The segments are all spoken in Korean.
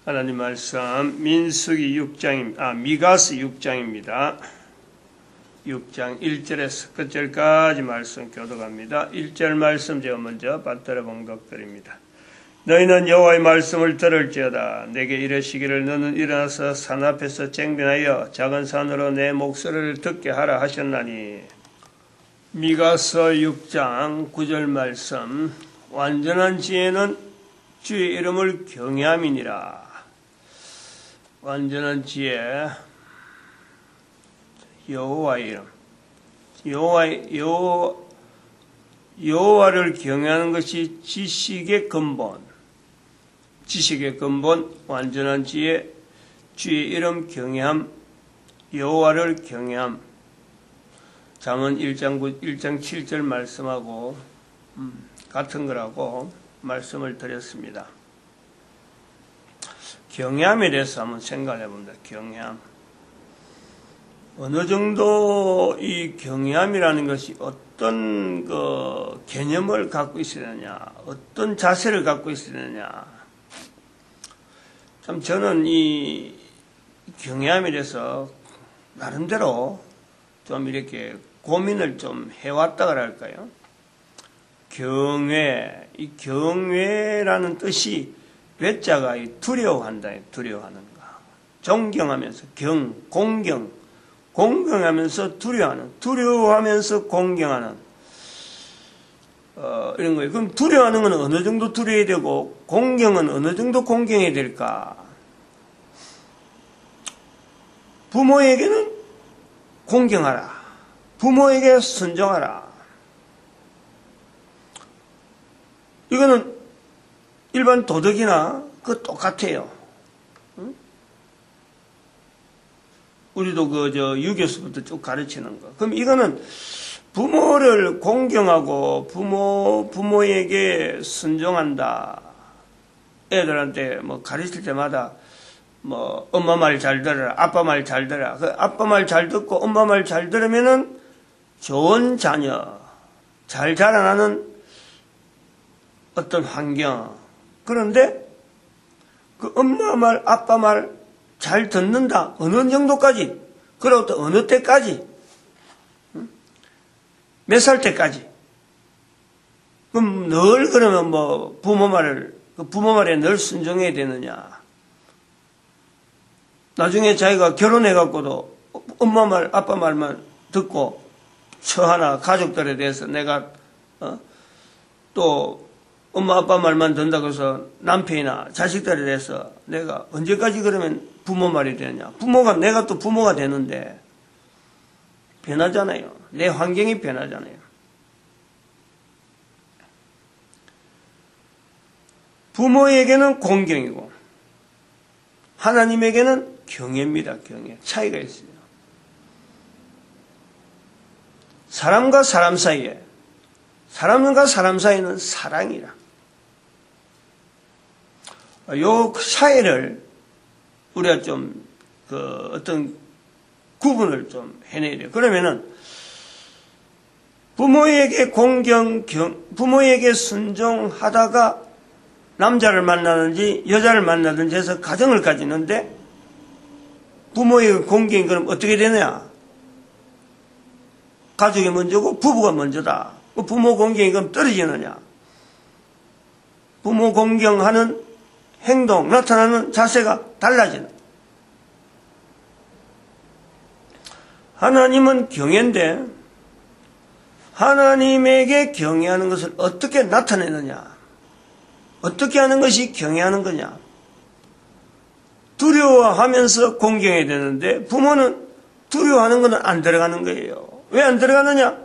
하나님 말씀 민수기 6장입니다. 미가서 6장입니다. 6장 1절에서 끝절까지 말씀 교독합니다. 1절 말씀 제가 먼저 받들어 봉독드립니다. 너희는 여호와의 말씀을 들을지어다. 내게 이르시기를 너는 일어나서 산 앞에서 쟁변하여 작은 산으로 내 목소리를 듣게 하라 하셨나니. 미가서 6장 9절 말씀. 완전한 지혜는 주의 이름을 경외함이니라. 완전한 지혜, 여호와의 이름, 여호와를 경외하는 것이 지식의 근본, 완전한 지혜, 주의 이름 경외함, 여호와를 경외함. 잠언 1장 7절 말씀하고 같은 거라고 말씀을 드렸습니다. 경외함에 대해서 한번 생각해 봅니다. 경외함. 어느 정도 이 경외함이라는 것이 어떤 개념을 갖고 있어야 되느냐, 어떤 자세를 갖고 있어야 되느냐. 참 저는 이 경외함에 대해서 나름대로 좀 이렇게 고민을 좀 해왔다 그럴까요? 이 경외라는 뜻이 외자가 두려워한다, 두려워하는 거. 존경하면서 공경하면서 두려워하면서 공경하는, 이런 거예요. 그럼 두려워하는 건 어느 정도 두려워야 되고, 공경은 어느 정도 공경해야 될까? 부모에게는 공경하라. 부모에게 순종하라. 이거는 일반 도덕이나 그 똑같아요. 응? 우리도 유교서부터 쭉 가르치는 거. 그럼 이거는 부모를 공경하고 부모에게 순종한다. 애들한테 뭐 가르칠 때마다 뭐 엄마 말 잘 들어라, 아빠 말 잘 들어라. 그 아빠 말 잘 듣고 엄마 말 잘 들으면은 좋은 자녀, 잘 자라나는 어떤 환경. 그런데 그 엄마 말, 아빠 말 잘 듣는다. 어느 정도까지? 그리고 또 어느 때까지? 몇 살 때까지? 그럼 늘 그러면 뭐 부모 말에 늘 순종해야 되느냐? 나중에 자기가 결혼해갖고도 엄마 말, 아빠 말만 듣고 처하나 가족들에 대해서 내가 또 엄마 아빠 말만 듣는다고 해서 남편이나 자식들에 대해서 내가 언제까지 그러면 부모 말이 되느냐. 내가 또 부모가 되는데 변하잖아요. 내 환경이 변하잖아요. 부모에게는 공경이고 하나님에게는 경외입니다. 경외. 차이가 있어요. 사람과 사람 사이에는 사랑이라. 요 차이를 우리가 좀 어떤 구분을 좀 해내야 돼요. 그러면은 부모에게 부모에게 순종하다가 남자를 만나든지 여자를 만나든지 해서 가정을 가지는데 부모에게 공경이 그럼 어떻게 되느냐? 가족이 먼저고 부부가 먼저다. 부모 공경이 그럼 떨어지느냐? 부모 공경하는 행동, 나타나는 자세가 달라지는. 하나님은 경외인데 하나님에게 경외하는 것을 어떻게 나타내느냐? 어떻게 하는 것이 경외하는 거냐? 두려워하면서 공경해야 되는데 부모는 두려워하는 것은 안 들어가는 거예요. 왜 안 들어가느냐?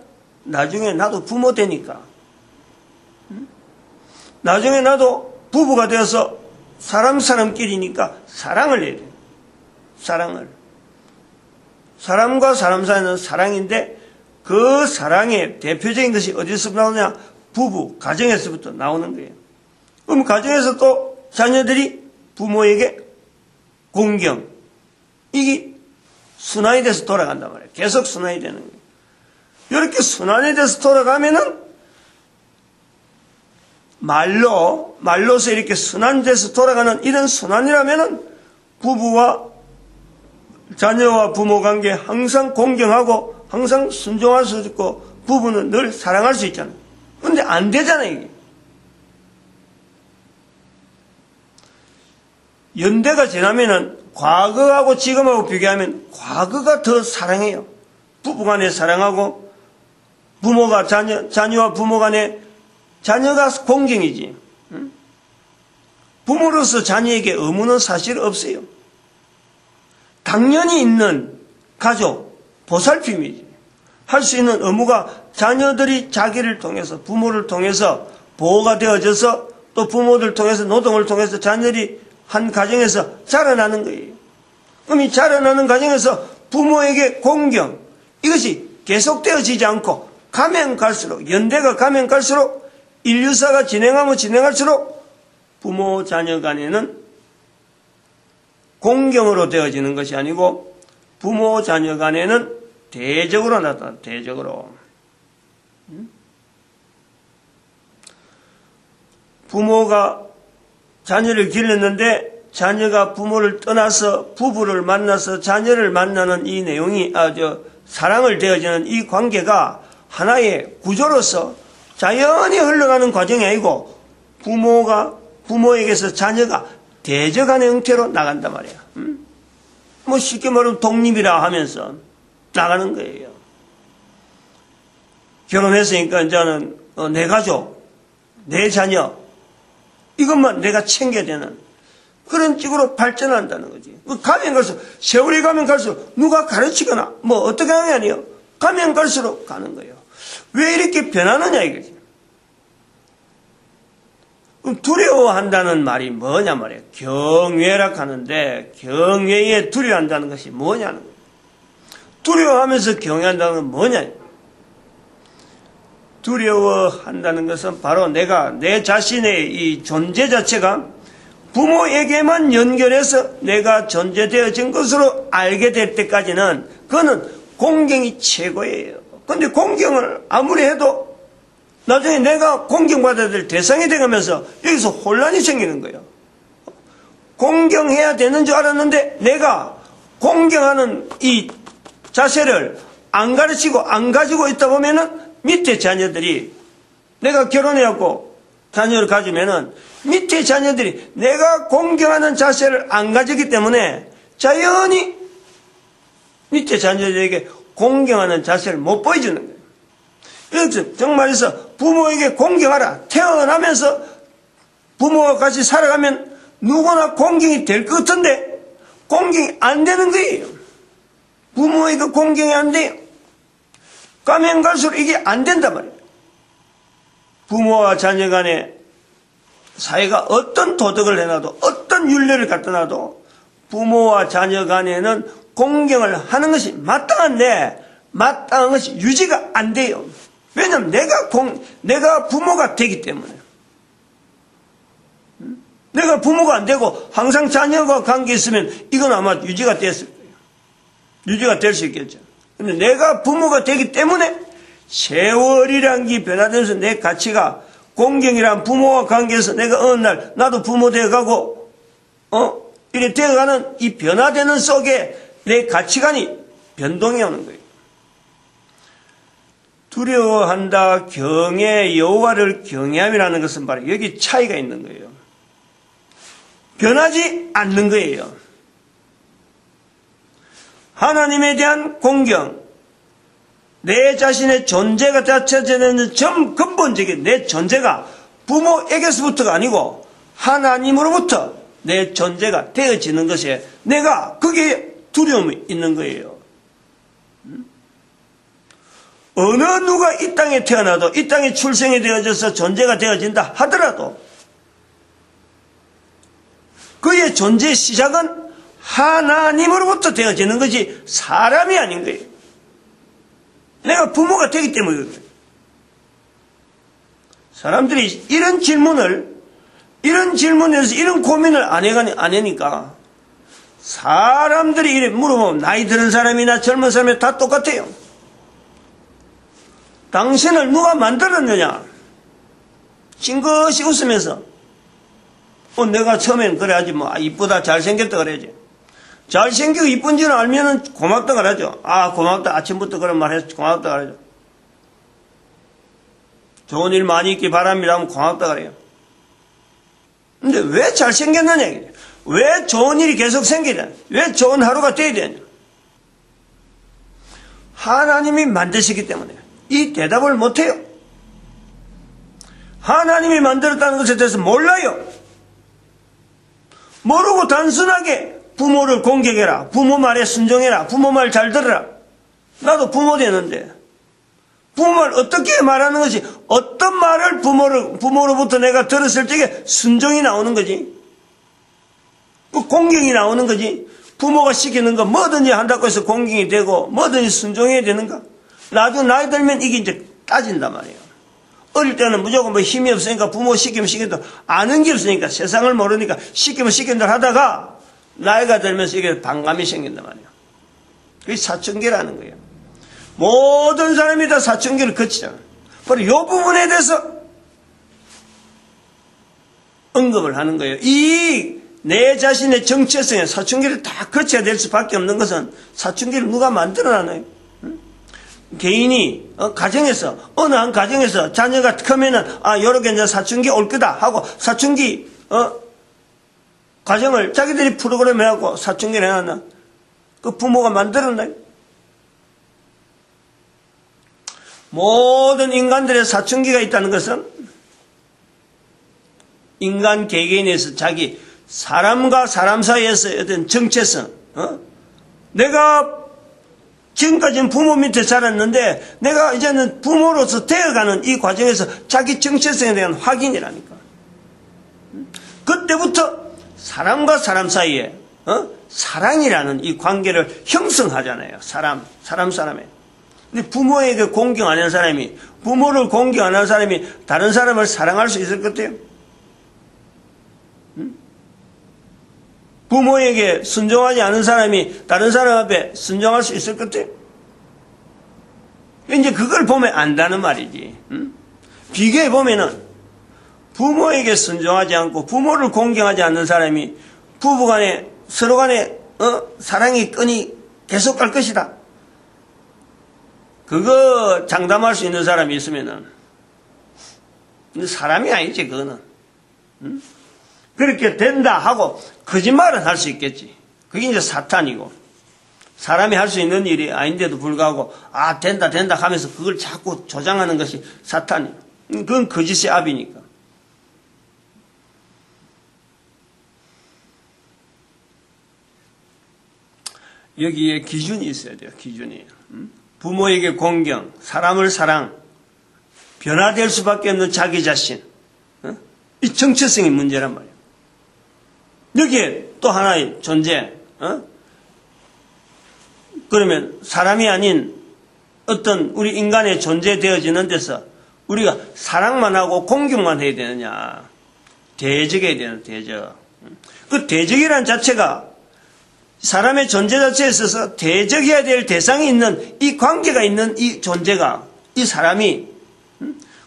나중에 나도 부모 되니까. 나중에 나도 부부가 되어서 사람끼리니까 사랑을 해야 돼요. 사람과 사람 사이는 사랑인데 그 사랑의 대표적인 것이 어디서 나오냐? 부부, 가정에서부터 나오는 거예요. 그럼 가정에서 또 자녀들이 부모에게 공경. 이게 순환이 돼서 돌아간단 말이에요. 계속 순환이 되는 거예요. 이렇게 순환이 돼서 돌아가면은 말로서 이렇게 선한 데서 돌아가는 이런 선한이라면은 부부와 자녀와 부모 관계 항상 공경하고 항상 순종할 수 있고 부부는 늘 사랑할 수 있잖아요. 근데 안 되잖아요, 이게. 연대가 지나면은 과거하고 지금하고 비교하면 과거가 더 사랑해요. 부부 간에 사랑하고 부모가 자녀와 부모 간에 자녀가 공경이지. 부모로서 자녀에게 의무는 사실 없어요. 당연히 있는 가족, 보살핌이지. 할 수 있는 의무가 자녀들이 자기를 통해서 부모를 통해서 보호가 되어져서 또 부모들 통해서 노동을 통해서 자녀들이 한 가정에서 자라나는 거예요. 그럼 이 자라나는 가정에서 부모에게 공경 이것이 계속되어지지 않고 가면 갈수록 연대가 가면 갈수록 인류사가 진행하면 진행할수록 부모 자녀 간에는 공경으로 되어지는 것이 아니고 부모 자녀 간에는 대적으로 나타나. 대적으로. 부모가 자녀를 길렀는데 자녀가 부모를 떠나서 부부를 만나서 자녀를 만나는 이 내용이 사랑을 되어지는 이 관계가 하나의 구조로서 자연히 흘러가는 과정이 아니고 부모에게서 자녀가 대적하는 형태로 나간단 말이야. 뭐 쉽게 말하면 독립이라 하면서 나가는 거예요. 결혼했으니까 이제는 내 가족, 내 자녀 이것만 내가 챙겨야 되는 그런 쪽으로 발전한다는 거지. 가면 갈수록 세월이 가면 갈수록 누가 가르치거나 뭐 어떻게 하는 게 아니에요. 가면 갈수록 가는 거예요. 왜 이렇게 변하느냐 이거지. 그럼 두려워한다는 말이 뭐냐 말이에요. 경외라 하는데 경외에 두려워한다는 것이 뭐냐는 거예요. 두려워하면서 경외한다는 건 뭐냐. 두려워한다는 것은 바로 내가 내 자신의 이 존재 자체가 부모에게만 연결해서 내가 존재되어진 것으로 알게 될 때까지는 그거는 공경이 최고예요. 그런데 공경을 아무리 해도 나중에 내가 공경받아야 될 대상이 되면서 여기서 혼란이 생기는 거예요. 공경해야 되는 줄 알았는데 내가 공경하는 이 자세를 안 가르치고 안 가지고 있다 보면은 밑에 자녀들이 내가 결혼해갖고 자녀를 가지면은 밑에 자녀들이 내가 공경하는 자세를 안 가지기 때문에 자연히 밑에 자녀들에게 공경하는 자세를 못 보여주는 거예요. 그래서 정말에서 부모에게 공경하라. 태어나면서 부모와 같이 살아가면 누구나 공경이 될 것 같은데 공경이 안 되는 거예요. 부모에게 공경이 안 돼요. 가면 갈수록 이게 안 된단 말이에요. 부모와 자녀 간에 사회가 어떤 도덕을 해놔도 어떤 윤례를 갖다 놔도 부모와 자녀 간에는 공경을 하는 것이 마땅한데 마땅한 것이 유지가 안 돼요. 왜냐하면 내가 부모가 되기 때문에. 내가 부모가 안 되고 항상 자녀와 관계 있으면 이건 아마 유지가 됐을 거예요. 유지가 될 수 있겠죠. 근데 내가 부모가 되기 때문에 세월이란 게 변화되면서 내 가치가 공경이란 부모와 관계에서 내가 어느 날 나도 부모 되어가고 이렇게 되어가는 이 변화되는 속에 내 가치관이 변동이 오는 거예요. 두려워한다, 경외, 여호와를 경외함이라는 것은 바로 여기 차이가 있는 거예요. 변하지 않는 거예요. 하나님에 대한 공경, 내 자신의 존재가 자체되는 전 근본적인 내 존재가 부모에게서부터가 아니고 하나님으로부터 내 존재가 되어지는 것에 내가 그게 두려움이 있는 거예요. 어느 누가 이 땅에 태어나도 이 땅에 출생이 되어져서 존재가 되어진다 하더라도 그의 존재의 시작은 하나님으로부터 되어지는 것이 사람이 아닌 거예요. 내가 부모가 되기 때문에 그래요. 사람들이 이런 질문에서 이런 고민을 안 하니까 사람들이 이래 물어보면 나이 드는 사람이나 젊은 사람이 다 똑같아요. 당신을 누가 만들었느냐? 찡긋이 웃으면서 내가 처음엔 그래야지 뭐 이쁘다 잘생겼다 그래야지. 잘생기고 이쁜 줄 알면은 고맙다 그러죠. 고맙다 아침부터 그런 말 해서 고맙다 그러죠. 좋은 일 많이 있기 바랍니다 하면 고맙다 그래요. 근데 왜 잘생겼느냐, 왜 좋은 일이 계속 생기냐, 왜 좋은 하루가 돼야 되냐. 하나님이 만드시기 때문에 이 대답을 못해요. 하나님이 만들었다는 것에 대해서 몰라요. 모르고 단순하게 부모를 공격해라, 부모 말에 순종해라, 부모 말 잘 들어라. 나도 부모 되는데 부모 말 어떻게 말하는 것이, 어떤 말을 부모로부터 내가 들었을 적에 순종이 나오는 거지, 공경이 나오는 거지. 부모가 시키는 거 뭐든지 한다고 해서 공경이 되고 뭐든지 순종해야 되는가? 나중에 나이 들면 이게 이제 따진단 말이에요. 어릴 때는 무조건 뭐 힘이 없으니까 부모 시키면 시킨다, 아는 게 없으니까, 세상을 모르니까 시키면 시킨다 하다가 나이가 들면서 이게 반감이 생긴단 말이에요. 그게 사춘기라는 거예요. 모든 사람이 다 사춘기를 거치잖아요. 바로 이 부분에 대해서 언급을 하는 거예요. 이 내 자신의 정체성에 사춘기를 다 거쳐야 될 수밖에 없는 것은, 사춘기를 누가 만들어놨나요? 개인이 가정에서, 어느 한 가정에서 자녀가 크면은 요렇게 이제 사춘기 올 거다 하고 사춘기 가정을 자기들이 프로그램 해갖고 사춘기를 해놨나? 그 부모가 만들었나요? 모든 인간들의 사춘기가 있다는 것은 인간 개개인에서 자기 사람과 사람 사이에서 어떤 정체성, 내가 지금까지는 부모 밑에 자랐는데 내가 이제는 부모로서 되어가는 이 과정에서 자기 정체성에 대한 확인이라니까. 그때부터 사람과 사람 사이에 사랑이라는 이 관계를 형성하잖아요. 사람에. 근데 부모에게 공경 안 하는 사람이, 부모를 공경 안 하는 사람이 다른 사람을 사랑할 수 있을 것 같아요? 부모에게 순종하지 않은 사람이 다른 사람 앞에 순종할 수 있을 것 같아요? 이제 그걸 보면 안다는 말이지. 비교해 보면은 부모에게 순종하지 않고 부모를 공경하지 않는 사람이 부부간에 서로 간에 사랑의 끈이 계속 갈 것이다, 그거 장담할 수 있는 사람이 있으면은 사람이 아니지 그거는. 그렇게 된다 하고 거짓말은 할 수 있겠지. 그게 이제 사탄이고, 사람이 할 수 있는 일이 아닌데도 불구하고 된다 하면서 그걸 자꾸 조장하는 것이 사탄이에요. 그건 거짓의 압이니까. 여기에 기준이 있어야 돼요. 기준이. 부모에게 공경, 사람을 사랑, 변화될 수밖에 없는 자기 자신, 이 정체성이 문제란 말이에요. 여기에 또 하나의 존재, 그러면 사람이 아닌 어떤 우리 인간의 존재 되어지는 데서 우리가 사랑만 하고 공경만 해야 되느냐, 대적해야 되는 대적. 그 대적이라는 자체가 사람의 존재 자체에 있어서 대적해야 될 대상이 있는 이 관계가 있는 이 존재가, 이 사람이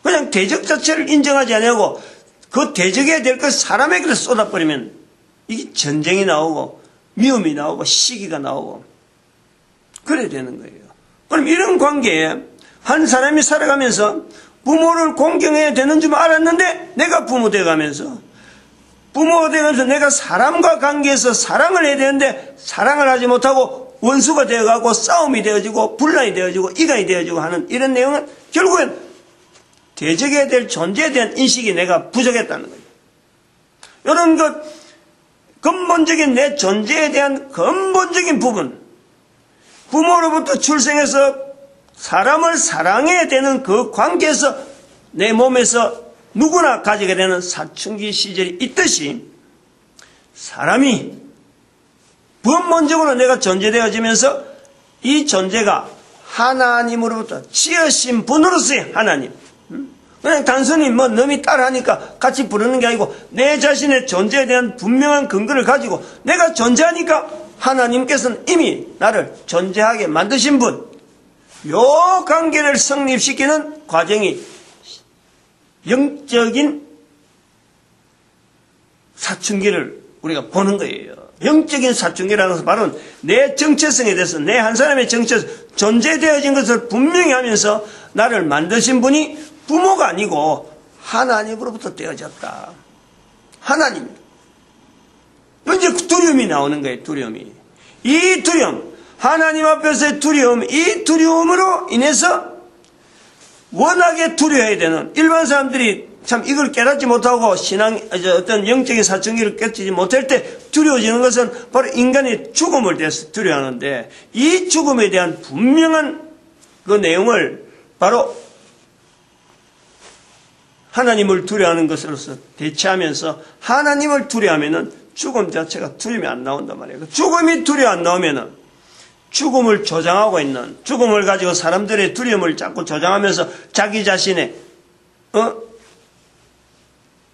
그냥 대적 자체를 인정하지 않고 그 대적해야 될 걸 사람에게 쏟아버리면 이게 전쟁이 나오고 미움이 나오고 시기가 나오고 그래야 되는 거예요. 그럼 이런 관계에 한 사람이 살아가면서 부모를 공경해야 되는 줄 알았는데, 내가 부모 되어가면서 부모가 되면서 내가 사람과 관계에서 사랑을 해야 되는데 사랑을 하지 못하고 원수가 되어가고 싸움이 되어지고 분란이 되어지고 이간이 되어지고 하는 이런 내용은 결국엔 대적해야 될 존재에 대한 인식이 내가 부족했다는 거예요. 이런 것, 근본적인 내 존재에 대한 근본적인 부분, 부모로부터 출생해서 사람을 사랑해야 되는 그 관계에서 내 몸에서 누구나 가지게 되는 사춘기 시절이 있듯이, 사람이 근본적으로 내가 존재되어지면서 이 존재가 하나님으로부터 지으신 분으로서의 하나님, 그냥 단순히 뭐 너미 따라하니까 같이 부르는 게 아니고 내 자신의 존재에 대한 분명한 근거를 가지고 내가 존재하니까 하나님께서는 이미 나를 존재하게 만드신 분, 요 관계를 성립시키는 과정이 영적인 사춘기를 우리가 보는 거예요. 영적인 사춘기라는 것은 바로 내 정체성에 대해서 내 한 사람의 정체성, 존재되어진 것을 분명히 하면서 나를 만드신 분이 부모가 아니고 하나님으로부터 되어졌다. 하나님. 이제 두려움이 나오는 거예요. 두려움이. 이 두려움, 하나님 앞에서의 두려움, 이 두려움으로 인해서 워낙에 두려워야 되는 일반 사람들이 참 이걸 깨닫지 못하고 어떤 영적인 사춘기를 깨닫지 못할 때 두려워지는 것은 바로 인간의 죽음을 대해서 두려워하는데, 이 죽음에 대한 분명한 그 내용을 바로 하나님을 두려워하는 것으로서 대체하면서, 하나님을 두려워하면은 죽음 자체가 두려움이 안 나온단 말이에요. 죽음이 두려워 안 나오면은 죽음을 조장하고 있는, 죽음을 가지고 사람들의 두려움을 자꾸 조장하면서 자기 자신의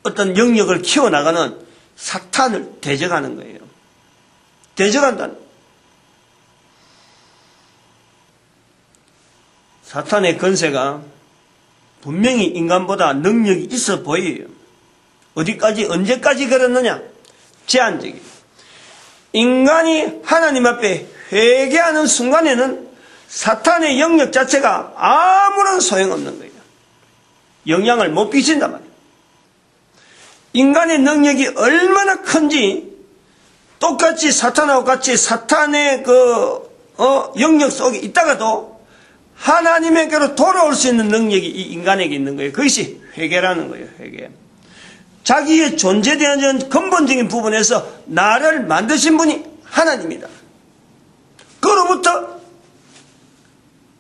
어떤 영역을 키워나가는 사탄을 대적하는 거예요. 대적한다는. 사탄의 건세가 분명히 인간보다 능력이 있어 보여요. 어디까지, 언제까지 그렇느냐? 제한적이에요. 인간이 하나님 앞에 회개하는 순간에는 사탄의 영역 자체가 아무런 소용없는 거예요. 영향을 못 끼친단 말이에요. 인간의 능력이 얼마나 큰지 똑같이 사탄하고 같이 사탄의 영역 속에 있다가도 하나님에게로 돌아올 수 있는 능력이 이 인간에게 있는 거예요. 그것이 회개라는 거예요. 회개. 자기의 존재에 대한 근본적인 부분에서 나를 만드신 분이 하나님이다. 그로부터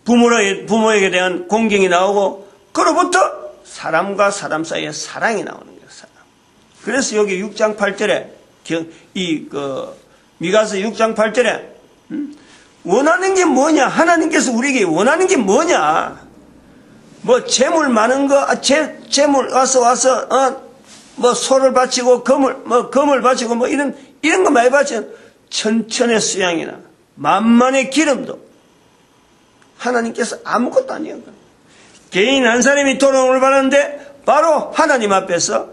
부모에게 대한 공경이 나오고, 그로부터 사람과 사람 사이에 사랑이 나오는 거예요. 사랑. 그래서 여기 6장 8절에 미가서 6장 8절에 원하는 게 뭐냐? 하나님께서 우리에게 원하는 게 뭐냐? 뭐 재물 많은 거, 재물 와서 뭐 소를 바치고 금을 바치고 뭐 이런 거 많이 바치는 천천의 수양이나 만만의 기름도 하나님께서 아무것도 아니에요. 개인 한 사람이 돌아옴을 받았는데 바로 하나님 앞에서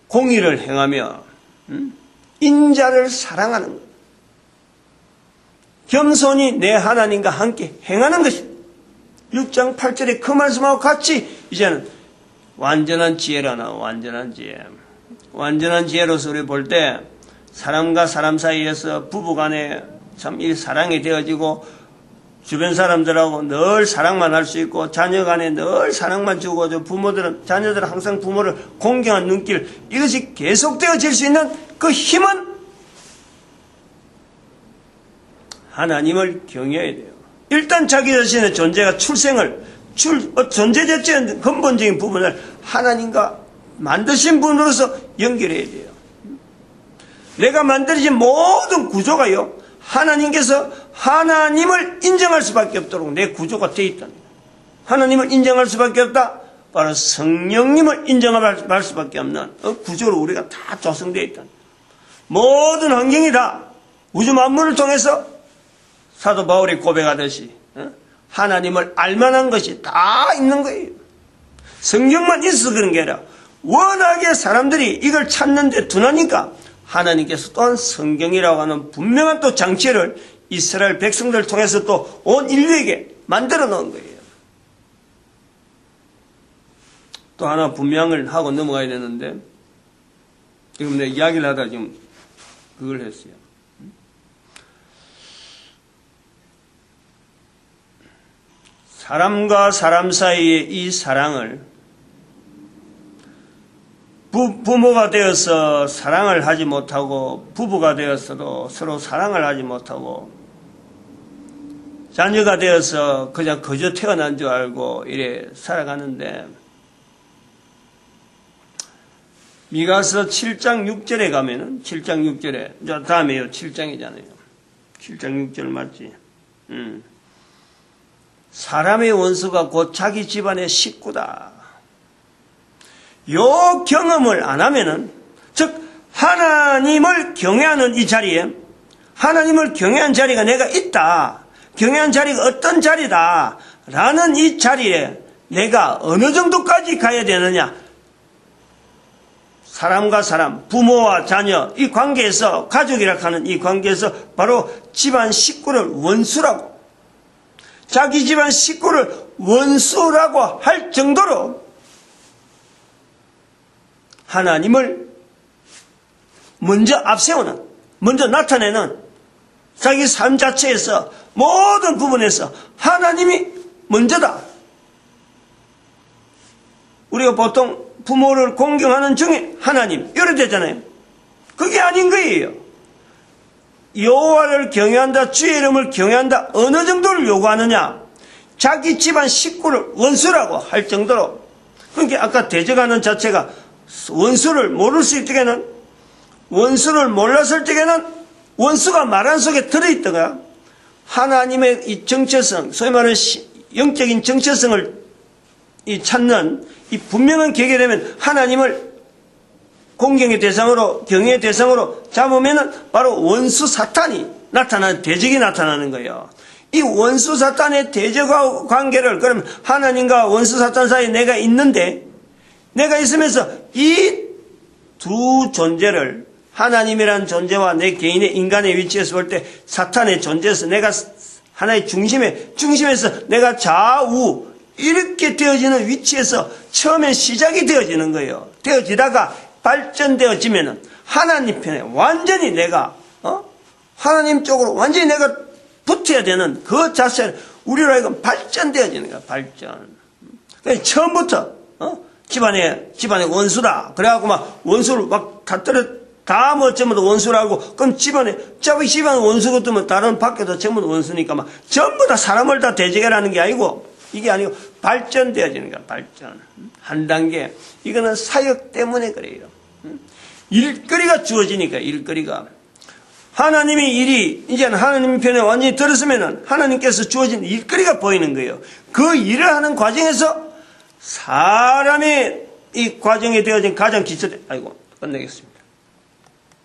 공의를 행하며 인자를 사랑하는 것, 겸손히 내 하나님과 함께 행하는 것이 6장 8절에 그 말씀하고 같이 이제는 완전한 지혜라 나와. 완전한 지혜. 완전한 지혜로서 우리 볼 때 사람과 사람 사이에서 부부간에 참 이 사랑이 되어지고, 주변 사람들하고 늘 사랑만 할 수 있고, 자녀간에 늘 사랑만 주고, 자녀들은 항상 부모를 공경한 눈길, 이것이 계속되어질 수 있는 그 힘은 하나님을 경외해야 돼요. 일단 자기 자신의 존재가 존재 자체의 근본적인 부분을 하나님과 만드신 분으로서 연결해야 돼요. 내가 만들어진 모든 구조가요, 하나님께서 하나님을 인정할 수밖에 없도록 내 구조가 되어 있다. 하나님을 인정할 수밖에 없다. 바로 성령님을 인정할 수밖에 없는 구조로 우리가 다 조성되어 있다. 모든 환경이 다 우주 만물을 통해서 사도 바울이 고백하듯이 하나님을 알만한 것이 다 있는 거예요. 성경만 있어서 그런 게 아니라 워낙에 사람들이 이걸 찾는데 둔하니까 하나님께서 또한 성경이라고 하는 분명한 또 장치를 이스라엘 백성들을 통해서 또 온 인류에게 만들어 놓은 거예요. 또 하나 분명을 하고 넘어가야 되는데, 지금 내가 이야기를 하다 지금 그걸 했어요. 사람과 사람 사이의 이 사랑을 부모가 되어서 사랑을 하지 못하고, 부부가 되어서도 서로 사랑을 하지 못하고, 자녀가 되어서 그냥 거저 태어난 줄 알고 이래 살아가는데, 미가서 7장 6절에 가면은 7장 6절에 다음에요. 7장이잖아요. 7장 6절 맞지? 사람의 원수가 곧 자기 집안의 식구다. 요 경험을 안 하면은, 즉 하나님을 경외하는 이 자리에, 하나님을 경외한 자리가 내가 있다, 경외한 자리가 어떤 자리다 라는 이 자리에 내가 어느 정도까지 가야 되느냐, 사람과 사람, 부모와 자녀, 이 관계에서, 가족이라 하는 이 관계에서 바로 집안 식구를 원수라고, 자기 집안 식구를 원수라고 할 정도로 하나님을 먼저 앞세우는, 먼저 나타내는 자기 삶 자체에서 모든 부분에서 하나님이 먼저다. 우리가 보통 부모를 공경하는 중에 하나님 이래 되잖아요. 그게 아닌 거예요. 여호와를 경외한다, 주의 이름을 경외한다, 어느 정도를 요구하느냐? 자기 집안 식구를 원수라고 할 정도로. 그러니까 아까 대적하는 자체가 원수를 모를 수 있을 때에는, 원수를 몰랐을 때에는 원수가 말 안 속에 들어있다가 하나님의 이 정체성, 소위 말하는 영적인 정체성을 찾는 이 분명한 계획이 되면 하나님을 공경의 대상으로, 경외의 대상으로 잡으면은 바로 원수 사탄이 나타나는, 대적이 나타나는 거예요. 이 원수 사탄의 대적 관계를, 그러면 하나님과 원수 사탄 사이에 내가 있는데, 내가 있으면서 이 두 존재를, 하나님이란 존재와 내 개인의 인간의 위치에서 볼 때 사탄의 존재에서 내가 하나의 중심에서 내가 좌우 이렇게 되어지는 위치에서 처음엔 시작이 되어지는 거예요. 되어지다가 발전되어지면은 하나님 편에 완전히 내가 하나님 쪽으로 완전히 내가 붙어야 되는 그 자체는 우리로 하여금 발전되어지는 거야. 발전. 그러니까 처음부터 집안에 원수다. 그래갖고 막 원수를 막 다 뭐 전부 다 원수라고, 그럼 집안 원수 같으면 다른 밖에도 전부 다 원수니까 막 전부 다 사람을 다 대적하라는 게 아니고, 이게 아니고 발전되어지는 거야. 발전. 한 단계. 이거는 사역 때문에 그래요. 일거리가 주어지니까, 일거리가. 하나님의 일이 이제는 하나님 편에 완전히 들었으면은 하나님께서 주어진 일거리가 보이는 거예요. 그 일을 하는 과정에서 사람의 이 과정에 되어진 가장 기초된, 끝내겠습니다.